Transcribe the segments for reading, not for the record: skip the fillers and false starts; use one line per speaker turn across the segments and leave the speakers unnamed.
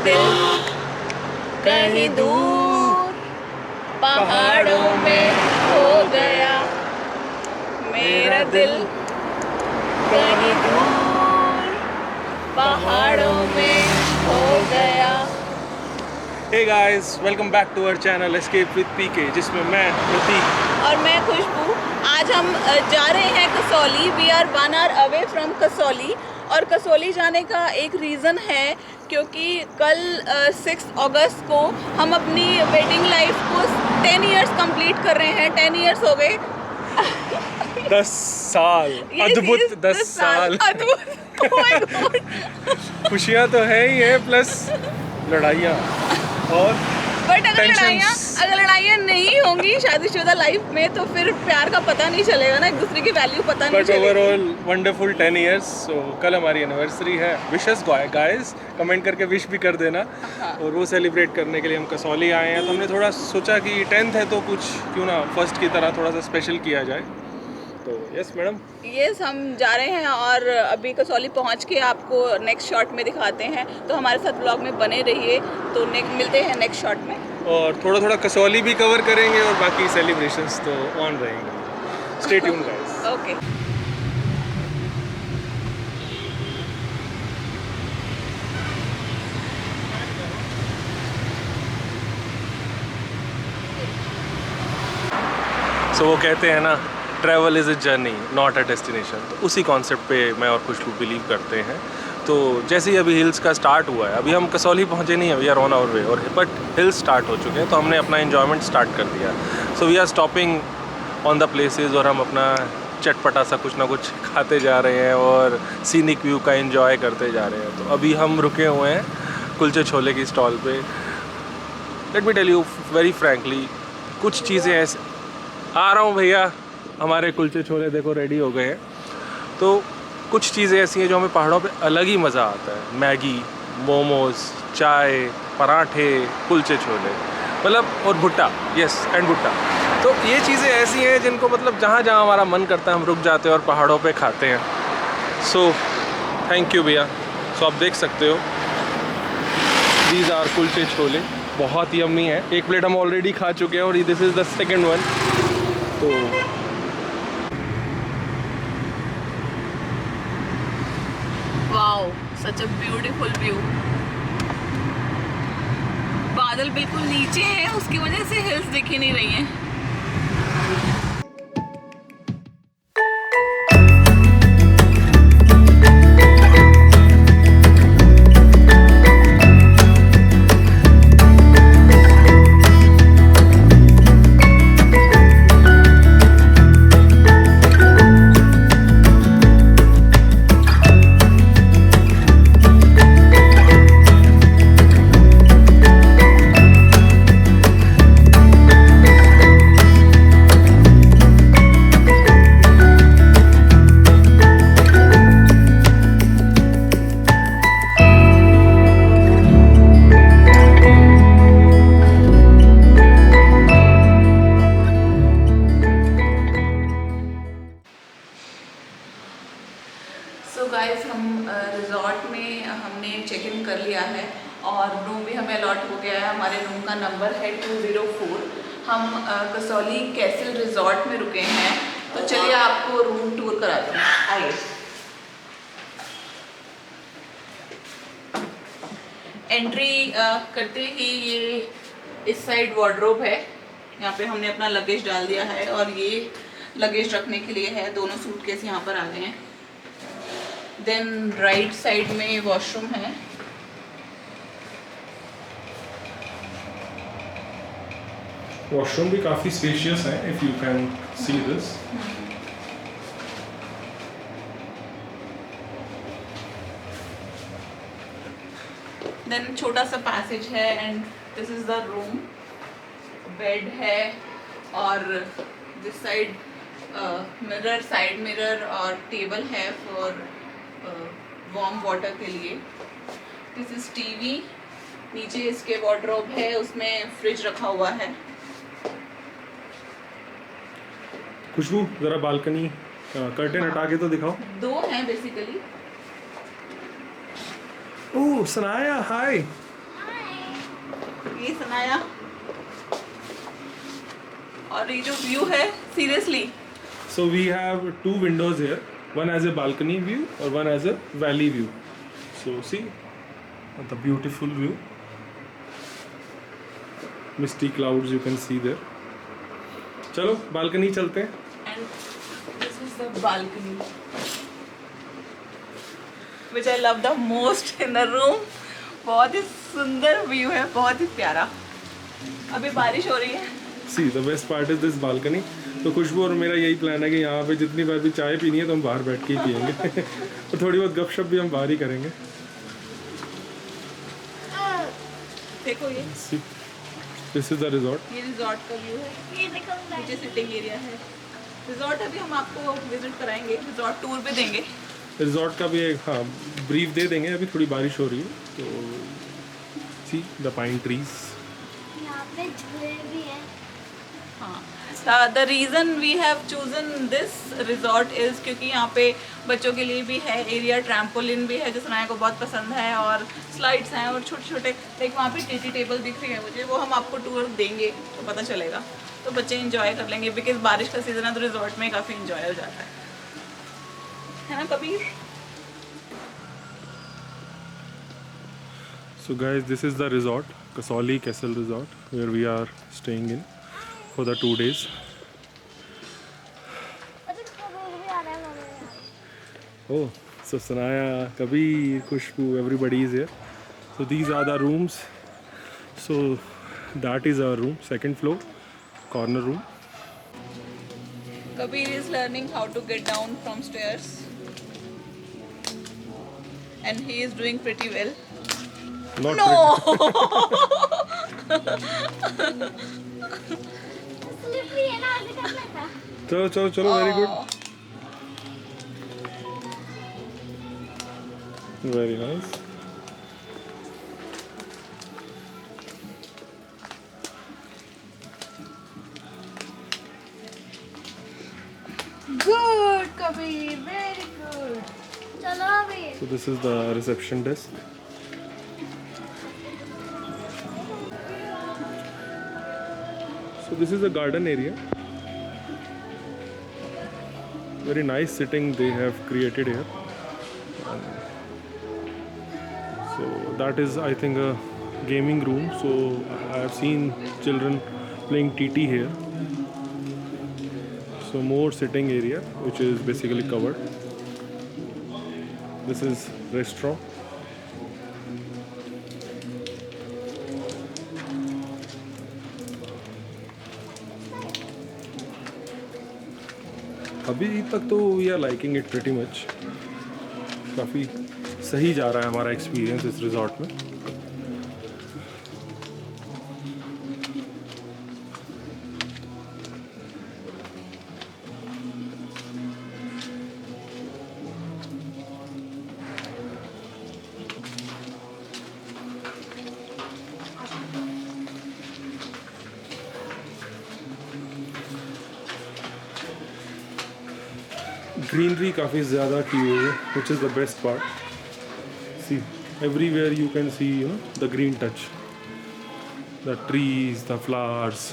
दिल कहीं दूर पहाड़ों में खो गया, मेरा दिल कहीं दूर पहाड़ों में खो गया।
Hey guys, welcome back to our channel Escape with PK, जिसमें मैं प्रतीक
और मैं खुशबू। आज हम जा रहे हैं Kasauli. We are 1 hour away from Kasauli. और कसौली जाने का एक रीज़न है क्योंकि कल 6 अगस्त को हम अपनी वेडिंग लाइफ को 10 years कंप्लीट कर रहे हैं। 10 years हो गए।
10 साल अद्भुत 10 साल
अद्भुत। Oh my God।
खुशियाँ तो है ही है, प्लस लड़ाइयाँ और
बट अगर
Tensions।
लड़ाइयाँ नहीं होंगी शादीशुदा लाइफ में तो फिर प्यार का पता नहीं चलेगा ना, एक दूसरे की वैल्यू पता नहीं
बट
चलेगी।
Overall wonderful 10 years। सो कल हमारी एनिवर्सरी है। विशेस गाइस, कमेंट करके विश भी कर देना। और वो सेलिब्रेट करने के लिए हम कसौली आए हैं, तो हमने थोड़ा सोचा कि 10th है तो कुछ क्यों ना फर्स्ट की तरह थोड़ा सा स्पेशल किया जाए। तो यस मैडम,
यस, हम जा रहे हैं और अभी कसौली पहुंच के आपको नेक्स्ट शॉट में दिखाते हैं, तो हमारे साथ ब्लॉग में बने रहिए। तो मिलते हैं नेक्स्ट शॉट में।
और थोड़ा थोड़ा कसौली भी कवर करेंगे और बाकी सेलिब्रेशंस तो ऑन रहेंगे। Stay tune guys.
ओके।
सो वो कहते हैं ना, travel is a journey not a destination. तो उसी कॉन्सेप्ट पे मैं और खुशबू बिलीव करते हैं। तो जैसे ही अभी हिल्स का स्टार्ट हुआ है, अभी हम कसौली पहुंचे नहीं है, we are on our way, और बट हिल्स स्टार्ट हो चुके हैं, तो हमने अपना एन्जॉयमेंट स्टार्ट कर दिया। So we are stopping on the places और हम अपना चटपटा सा कुछ ना कुछ खाते जा रहे हैं और सीनिक व्यू का एंजॉय करते जा रहे हैं। तो अभी हम रुके हुए हैं कुलचे छोले की स्टॉल पे। Let me tell you very frankly, कुछ चीज़ें ऐसे, आ रहा हूँ भैया, हमारे कुलचे छोले देखो रेडी हो गए हैं। तो कुछ चीज़ें ऐसी हैं जो हमें पहाड़ों पे अलग ही मज़ा आता है। मैगी, मोमोज़, चाय, पराठे, कुलचे छोले, मतलब, और भुट्टा, यस, एंड भुट्टा। तो ये चीज़ें ऐसी हैं जिनको मतलब जहाँ जहाँ हमारा मन करता है हम रुक जाते हैं और पहाड़ों पे खाते हैं। सो थैंक यू भैया। सो आप देख सकते हो, दीज आर कुलचे छोले, बहुत ही यम्मी है। एक प्लेट हम ऑलरेडी खा चुके हैं और this is the second one. तो
wow, such a beautiful view. बादल बिल्कुल नीचे हैं, उसकी वजह से हिल्स दिख ही नहीं रही हैं। सो गाइस, हम रिजॉर्ट में हमने चेक इन कर लिया है और रूम भी हमें अलॉट हो गया है। हमारे रूम का नंबर है 204। हम कसौली कैसल रिजॉर्ट में रुके हैं। तो चलिए आपको रूम टूर कराते हैं, आइए। एंट्री करते ही ये इस साइड वार्डरोब है, यहाँ पे हमने अपना लगेज डाल दिया है और ये लगेज रखने के लिए है। दोनों सूटकेस यहाँ पर आ गए हैं। देन राइट साइड में वॉशरूम है।
वॉशरूम भी काफ़ी स्पेशियस है, if you can see this.
Then छोटा सा पैसेज है and this is the room. Bed है और this side mirror, side mirror और टेबल है फॉर वार्म वाटर के लिए। This is TV. नीचे इसके वार्डरोब है, उसमें फ्रिज रखा हुआ है।
खुशबू, जरा बालकनी कर्टेन हटा के तो दिखाओ।
दो हैं बेसिकली।
ओह सनाया, हाय।
ये सनाया। और ये जो व्यू है seriously,
So we have two windows here. One has a balcony view or one has a valley view. So see the beautiful view. Misty clouds you can see there. चलो balcony चलते हैं.
and this is the balcony which I love the most in the room. बहुत ही सुंदर view है, बहुत ही प्यारा। अभी बारिश हो रही है।
See the best part is this balcony. तो खुशबू और मेरा यही प्लान है कि यहाँ पे जितनी बार भी चाय पीनी है तो हम बाहर बैठ के ही पियेंगे और थोड़ी बहुत गपशप भी हम बाहर ही करेंगे।
देखो ये
दिस इज द रिजॉर्ट।
ये रिजॉर्ट का व्यू है, ये देखो नीचे सिटिंग एरिया है। रिजॉर्ट अभी हम आपको विजिट कराएंगे, रिजॉर्ट टूर पे देंगे।
रिजॉर्ट का भी एक हाँ ब्रीफ दे देंगे। अभी थोड़ी बारिश हो रही है तो सी द पाइन ट्रीज।
यहाँ पे झूले भी हैं।
हाँ, the reason we have chosen this resort is क्योंकि यहाँ पे बच्चों के लिए भी है एरिया, ट्रैम्पोलिन भी है जो सनाया को बहुत पसंद है, और स्लाइड्स हैं और छोटे छोटे लाइक वहाँ पे टीटी टेबल दिख रही है मुझे, वो हम आपको टूर देंगे तो पता चलेगा, तो बच्चे इंजॉय कर लेंगे बिकॉज बारिश का सीज़न है तो रिजॉर्ट में काफ़ी इंजॉय हो जाता है ना Kabir?
So guys, this is the resort, Kasauli Castle Resort, where we are staying in for the 2 days. Oh, so Sanaya, Kabir, Khushbu, everybody is here. So these are the rooms. So that is our room, second floor, corner room.
Kabir is learning how to get down from stairs and he is doing pretty well.
Not
No!
Slippery है ना, ऐसे करना था।
चलो चलो चलो, very good. Very nice.
Good, Kabir, very good.
चलो अभी।
So this is the reception desk. So this is a garden area. Very nice sitting they have created here. So that is, I think, a gaming room. So I have seen children playing TT here. So more sitting area, which is basically covered. This is restaurant. अभी तक तो we are liking it pretty much. काफ़ी सही जा रहा है हमारा experience इस रिजॉर्ट में. ग्रीनरी काफ़ी ज़्यादा की हुई है, which is the best part. See, everywhere you can see, you know, the green touch, the trees, the flowers.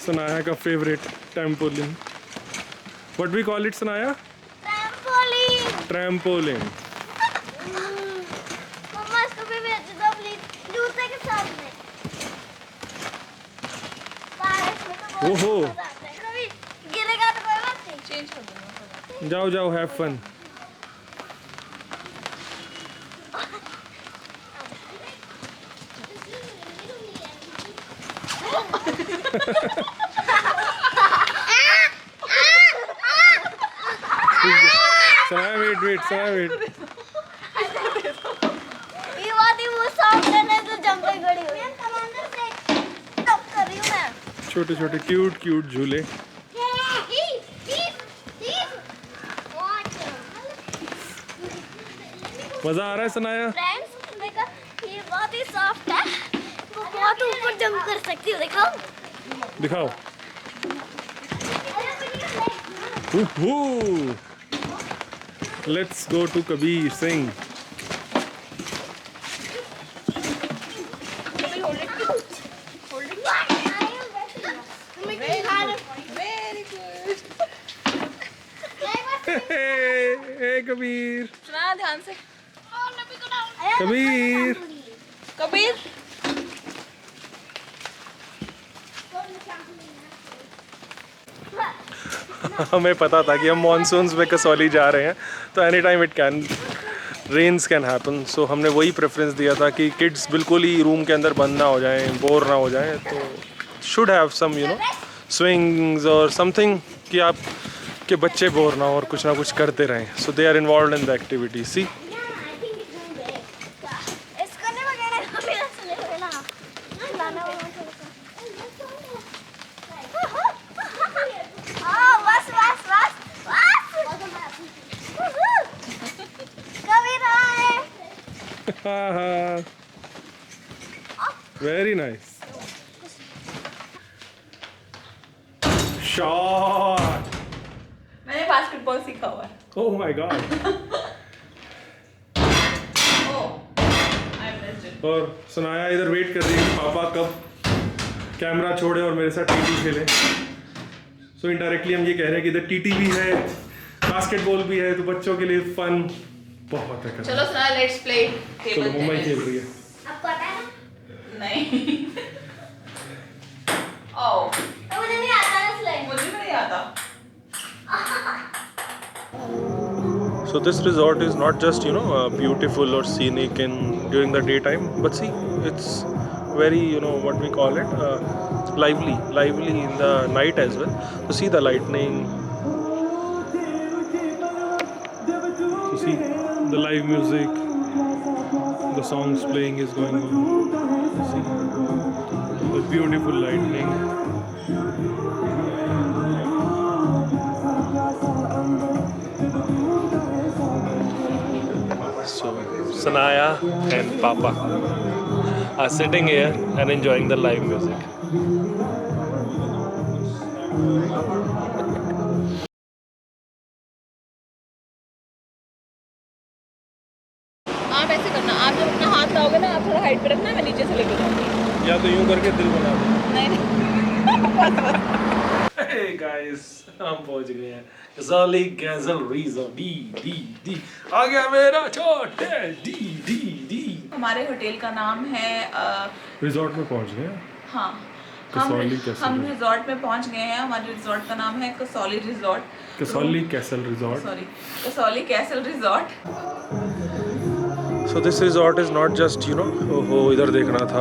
Sanaya का favorite trampoline. What we call it, Sanaya?
Trampoline.
Trampoline.
मम्मा इसको भी भेज दो प्लीज, जूते के साथ में। बारिश में तो बहुत
ओहो।
मजा आता है। कभी गिरेगा तो कोई बात नहीं।
चेंज कर दूंगा।
जाओ जाओ, have fun. Sanaya, wait, Sanaya, wait.
ये बात ही वो सॉफ्ट है ना, तो जंप पे खड़ी हुई। कमांडर से टॉप कर रही हूँ मैं।
छोटे छोटे क्यूट क्यूट झूले. मजा आ रहा है सनाया?
फ्रेंड्स देखो, ये बहुत ही सॉफ्ट है, वो बहुत ऊपर जंप कर सकती हो। देखो
दिखाओ. उहू. Let's go to Kabir Singh.
Very good.
Hey Kabir.
सुना ध्यान से.
कबीर.
कबीर.
हमें पता था कि हम मानसून्स में कसौली जा रहे हैं, तो any time it can rains can happen. So हमने वही प्रेफरेंस दिया था कि किड्स बिल्कुल ही रूम के अंदर बंद ना हो जाएं, बोर ना हो जाएं. तो शुड हैव सम स्विंग्स और समथिंग कि आप के बच्चे बोर ना हो और कुछ ना कुछ करते रहें. So they are involve in the activity. See very nice shot.
मैंने बास्केटबॉल सीखा हुआ है.
Oh my god.
Oh, I missed it.
और सुनाया इधर वेट कर रही है कि पापा कब कैमरा छोड़े और मेरे साथ टीटी खेले. सो इनडायरेक्टली हम ये कह रहे हैं कि इधर टीटी भी है, बास्केटबॉल भी है, तो बच्चों के लिए फन बहुत है.
चलो सुना, लेट्स प्ले
चलो
टेबल
मम्मा ही खेल
टेनिस.
रही है.
आपको आता है ना?
नहीं. ओह,
तो मुझे नहीं आता है स्लाइड.
मुझे भी नहीं आता.
So this resort is not just beautiful or scenic in during the daytime, but see it's very what we call it lively in the night as well. So see the lightning, so see the live music, the songs playing is going on. See the beautiful lightning. So Sanaya and Papa are sitting here and enjoying the live music.
आप ऐसे करना, आप जब अपना हाथ लाओगे ना, आप थोड़ा हाइट पे रखना, मैं नीचे से लेके जाऊंगी.
या तो यूं करके दिल बना दो.
नहीं.
Hey guys, हम पहुंच गए हैं कसौली कैसल रिजॉर्ट. डी आ गया मेरा छोटे डी.
हमारे होटल का नाम है
रिजॉर्ट में पहुंच गए हैं.
हाँ,
कसौली कैसल
हम रिजॉर्ट में पहुंच गए हैं. हमारे रिजॉर्ट का नाम है Kasauli resort.
Kasauli castle resort.
Sorry, Kasauli castle resort.
So this resort is not just वो इधर देखना था.